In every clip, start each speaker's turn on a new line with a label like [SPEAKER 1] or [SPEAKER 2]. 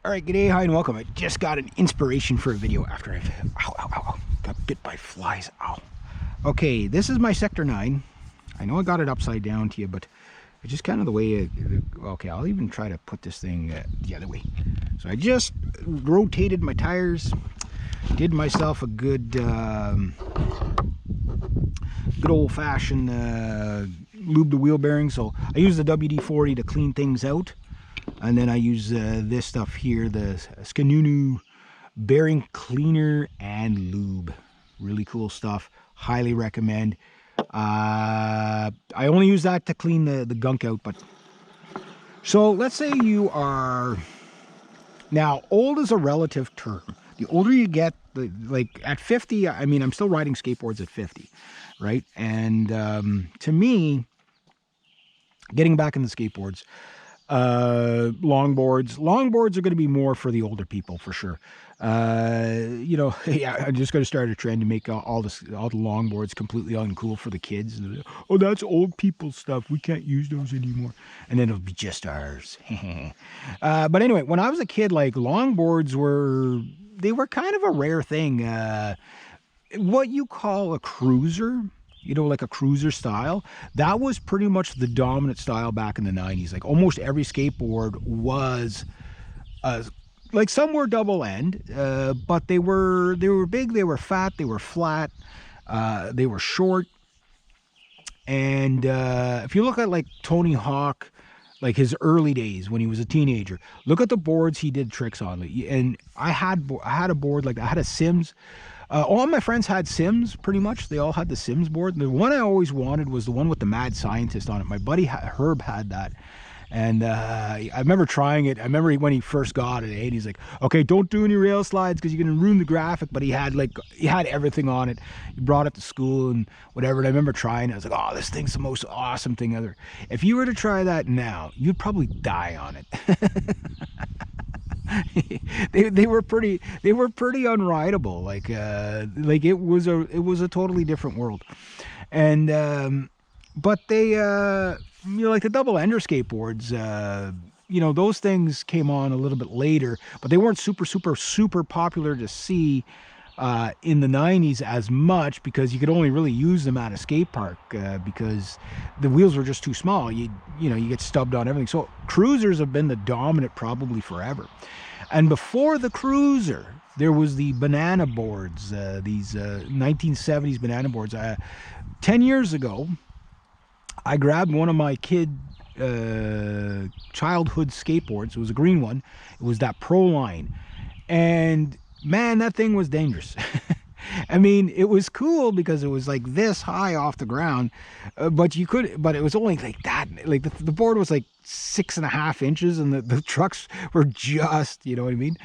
[SPEAKER 1] Alright, g'day, hi and welcome. I just got an inspiration for a video after I've got bit by flies. Ow. Okay, this is my Sector 9. I know I got it upside down to you, but it's just kind of the way okay, I'll even try to put this thing the other way. So I just rotated my tires, did myself a good old-fashioned lube the wheel bearings. So I use the WD-40 to clean things out. And then I use this stuff here, the Skateboarding bearing cleaner and lube. Really cool stuff. Highly recommend. I only use that to clean the gunk out. But so let's say you are, now old is a relative term. The older you get, like at 50, I mean, I'm still riding skateboards at 50, right? And to me, getting back into skateboards, longboards are going to be more for the older people for sure. You know, yeah, I'm just going to start a trend to make all the longboards completely uncool for the kids. Oh, that's old people stuff, we can't use those anymore, and then it'll be just ours. But anyway, when I was a kid, like, longboards were kind of a rare thing. What you call a cruiser, you know, like a cruiser style, that was pretty much the dominant style back in the 90s. Like almost every skateboard was like, some were double end, but they were big, they were fat, they were flat, they were short. And if you look at like Tony Hawk, like his early days when he was a teenager, look at the boards he did tricks on. And I had a board like that. I had a Sims. All my friends had Sims, pretty much. They all had the Sims board. The one I always wanted was the one with the Mad Scientist on it. My buddy Herb had that. And I remember trying it. I remember when he first got it, and he's like, okay, don't do any rail slides because you're going to ruin the graphic. But he had everything on it. He brought it to school and whatever. And I remember trying it. I was like, oh, this thing's the most awesome thing ever. If you were to try that now, you'd probably die on it. they were pretty unrideable. Like it was a totally different world. And but they you know, like the double ender skateboards, you know, those things came on a little bit later, but they weren't super popular to see in the 90s as much, because you could only really use them at a skate park because the wheels were just too small. You know, you get stubbed on everything. So cruisers have been the dominant probably forever. And before the cruiser, there was the banana boards, these 1970s banana boards. 10 years ago, I grabbed one of my childhood skateboards. It was a green one. It was that Pro Line. And man, that thing was dangerous. I mean, it was cool because it was like this high off the ground, but it was only like that. Like the board was like 6.5 inches, and the trucks were just, you know what I mean?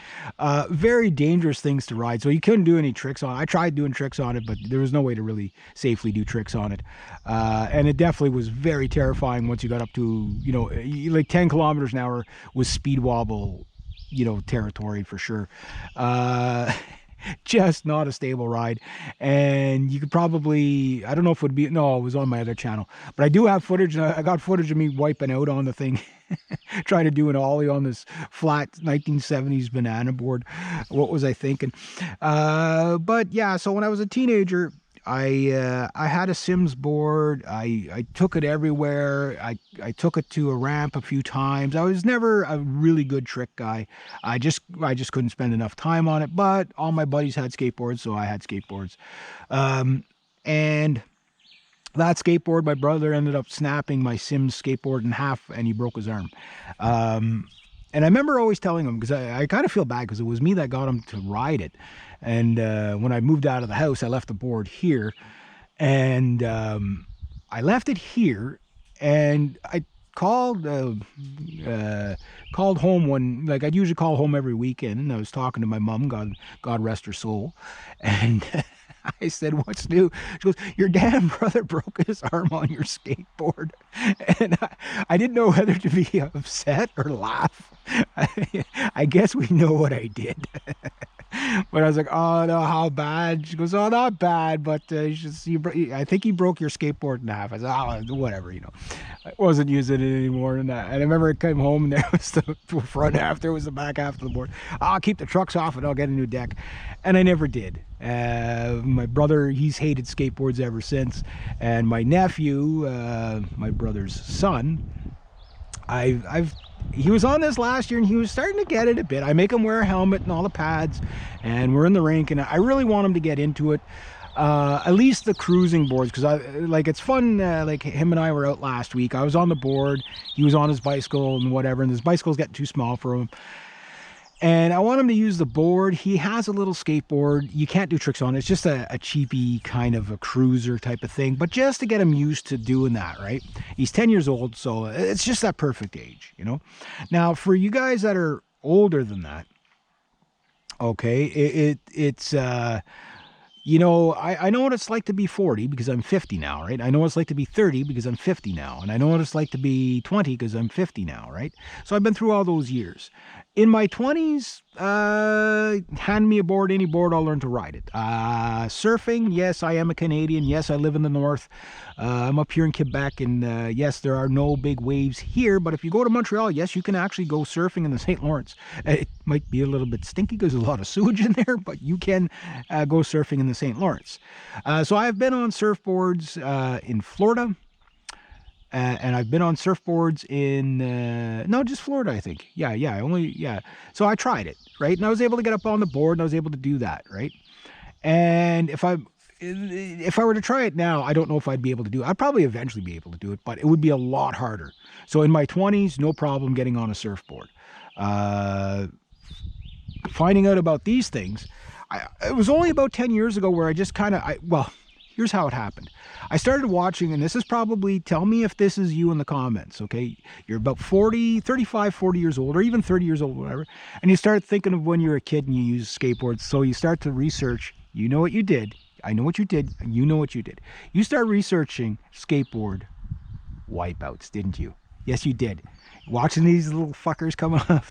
[SPEAKER 1] Very dangerous things to ride. So you couldn't do any tricks on it. I tried doing tricks on it, but there was no way to really safely do tricks on it. And it definitely was very terrifying once you got up to, you know, like 10 kilometers an hour was speed wobble, you know, territory for sure. Just not a stable ride. And you could probably, I don't know if it would be, no, it was on my other channel, but I do have footage. I got footage of me wiping out on the thing, trying to do an ollie on this flat 1970s banana board. What was I thinking? But yeah, so when I was a teenager, I had a Sims board. I took it everywhere. I took it to a ramp a few times. I was never a really good trick guy. I just couldn't spend enough time on it. But all my buddies had skateboards, so I had skateboards. And that skateboard, my brother ended up snapping my Sims skateboard in half, and he broke his arm. And I remember always telling him, because I kind of feel bad because it was me that got him to ride it. And when I moved out of the house, I left the board here, and I left it here, and I called home when, like, I'd usually call home every weekend, and I was talking to my mom, God rest her soul, and I said, what's new? She goes, your damn brother broke his arm on your skateboard. And I didn't know whether to be upset or laugh. I guess we know what I did. But I was like, oh no, how bad? She goes, oh, not bad, but I think he broke your skateboard in half. I said, oh, whatever, you know. I wasn't using it anymore than that. And I remember I came home and there was the front half, there was the back half of the board. I'll keep the trucks off and I'll get a new deck. And I never did. My brother, he's hated skateboards ever since. And my nephew, my brother's son, he was on this last year and he was starting to get it a bit. I make him wear a helmet and all the pads, and we're in the rink, and I really want him to get into it. At least the cruising boards, because it's fun. Like him and I were out last week. I was on the board, he was on his bicycle and whatever, and his bicycle's getting too small for him. And I want him to use the board. He has a little skateboard. You can't do tricks on it. It's just a cheapy kind of a cruiser type of thing. But just to get him used to doing that, right? He's 10 years old, so it's just that perfect age, you know? Now, for you guys that are older than that, okay, it's you know, I know what it's like to be 40 because I'm 50 now, right? I know what it's like to be 30 because I'm 50 now. And I know what it's like to be 20 because I'm 50 now, right? So I've been through all those years. In my 20s, hand me a board, any board, I'll learn to ride it. Surfing, yes, I am a Canadian. Yes, I live in the north. I'm up here in Quebec, and yes, there are no big waves here. But if you go to Montreal, yes, you can actually go surfing in the St. Lawrence. It might be a little bit stinky because there's a lot of sewage in there, but you can go surfing in the St. Lawrence. So I've been on surfboards in Florida. And I've been on surfboards in, no, just Florida, I think. Yeah. So I tried it, right? And I was able to get up on the board and I was able to do that, right? And if I were to try it now, I don't know if I'd be able to do it. I'd probably eventually be able to do it, but it would be a lot harder. So in my 20s, no problem getting on a surfboard. Finding out about these things, it was only about 10 years ago where I just kind of, well, here's how it happened. I started watching, and this is probably, tell me if this is you in the comments, okay? You're about 35, 40 years old, or even 30 years old, whatever, and you start thinking of when you're a kid and you use skateboards, so you start to research, you know what you did, I know what you did, and you know what you did. You start researching skateboard wipeouts, didn't you? Yes, you did. Watching these little fuckers come off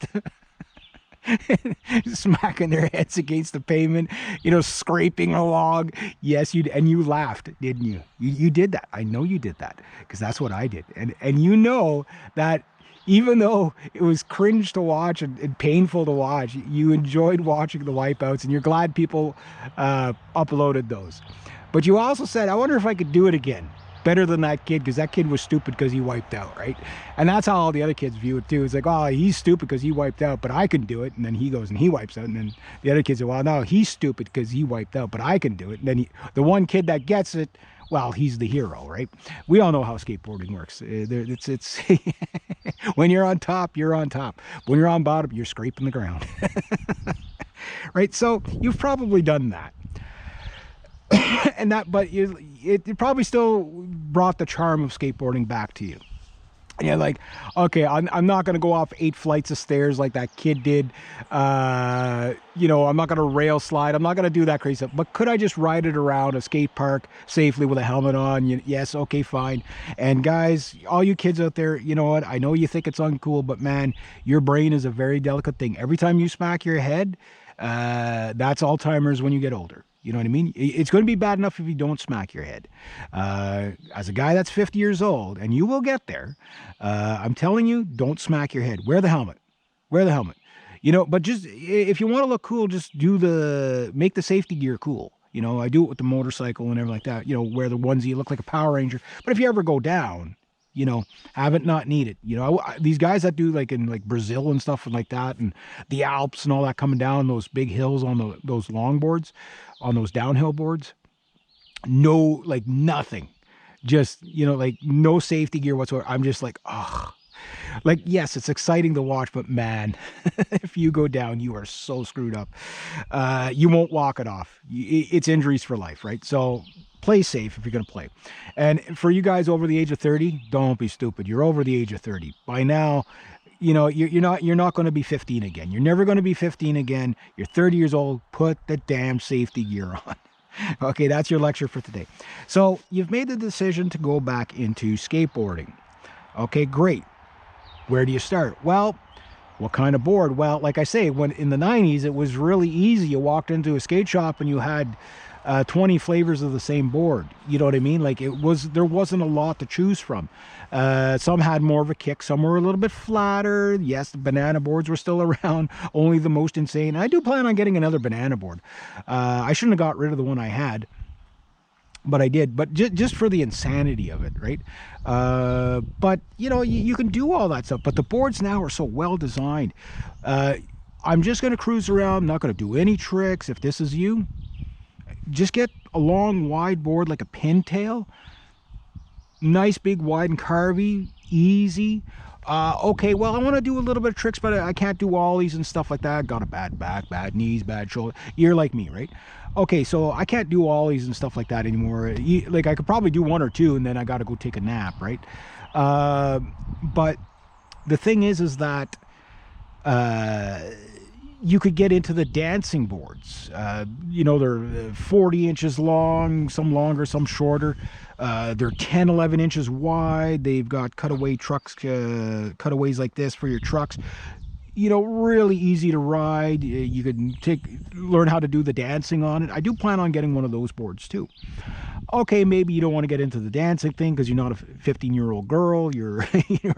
[SPEAKER 1] smacking their heads against the pavement, you know, scraping along. Yes, and you laughed, didn't you? You did that. I know you did that because that's what I did. And you know that even though it was cringe to watch and painful to watch, you enjoyed watching the wipeouts, and you're glad people uploaded those. But you also said, I wonder if I could do it again. Better than that kid, because that kid was stupid because he wiped out, right? And that's how all the other kids view it too. It's like, oh, he's stupid because he wiped out, but I can do it. And then he goes and he wipes out, and then the other kids say, well, no, he's stupid because he wiped out, but I can do it. And then the one kid that gets it, well, he's the hero, right? We all know how skateboarding works. It's when you're on top, you're on top. When you're on bottom, you're scraping the ground. Right? So you've probably done that. And that, but it probably still brought the charm of skateboarding back to you. And you're like, okay, I'm not going to go off 8 flights of stairs like that kid did. You know, I'm not going to rail slide. I'm not going to do that crazy stuff. But could I just ride it around a skate park safely with a helmet on? Yes, okay, fine. And guys, all you kids out there, you know what? I know you think it's uncool, but man, your brain is a very delicate thing. Every time you smack your head, that's Alzheimer's when you get older. You know what I mean? It's going to be bad enough if you don't smack your head. As a guy that's 50 years old, and you will get there, I'm telling you, don't smack your head. Wear the helmet. Wear the helmet. You know, but just, if you want to look cool, just make the safety gear cool. You know, I do it with the motorcycle and everything like that. You know, wear the onesie, look like a Power Ranger. But if you ever go down, you know, have it not need it. You know, these guys that do like in like Brazil and stuff like that, and the Alps and all that, coming down those big hills on those longboards, on those downhill boards, no, like nothing, just, you know, like no safety gear whatsoever. I'm just like, oh, like, yes, it's exciting to watch, but man, if you go down, you are so screwed up. You won't walk it off. It's injuries for life, right? So play safe if you're going to play. And for you guys over the age of 30, don't be stupid. You're over the age of 30. By now, you know, you're not going to be 15 again. You're never going to be 15 again. You're 30 years old. Put the damn safety gear on. Okay, that's your lecture for today. So you've made the decision to go back into skateboarding. Okay, great. Where do you start? Well, What kind of board? Well, like I say, when in the 90s, it was really easy. You walked into a skate shop and you had 20 flavors of the same board. You know what I mean? Like there wasn't a lot to choose from. Some had more of a kick, some were a little bit flatter. Yes, the banana boards were still around, only the most insane. I do plan on getting another banana board. I shouldn't have got rid of the one I had, but I did. But just for the insanity of it, right? But you know, you can do all that stuff. But the boards now are so well designed. I'm just going to cruise around, not going to do any tricks. If this is you, just get a long wide board like a pintail, nice big wide and carvy, easy. Okay, well, I want to do a little bit of tricks, but I can't do ollies and stuff like that. Got a bad back, bad knees, bad shoulder. You're like me, right? Okay, so I can't do ollies and stuff like that anymore. Like I could probably do one or two, and then I got to go take a nap, right? But the thing is that you could get into the dancing boards. You know, they're 40 inches long, some longer, some shorter. They're 10, 11 inches wide. They've got cutaway trucks, cutaways like this for your trucks. You know, really easy to ride. You can learn how to do the dancing on it. I do plan on getting one of those boards too. Okay, maybe you don't want to get into the dancing thing because you're not a 15-year-old girl. You're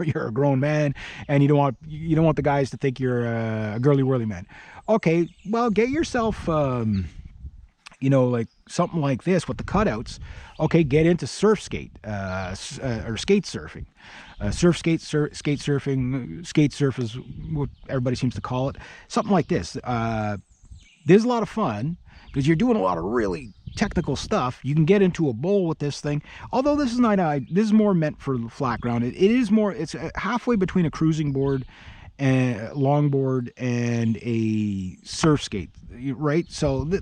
[SPEAKER 1] you're a grown man, and you don't want the guys to think you're a girly whirly man. Okay, well, get yourself you know, like something like this with the cutouts. Okay, get into surf skate or skate surfing. Skate surfing, skate surf is what everybody seems to call it. Something like this. There's a lot of fun because you're doing a lot of really technical stuff. You can get into a bowl with this thing. Although this is more meant for flat ground. It's halfway between a cruising board and longboard and a surf skate, right? So this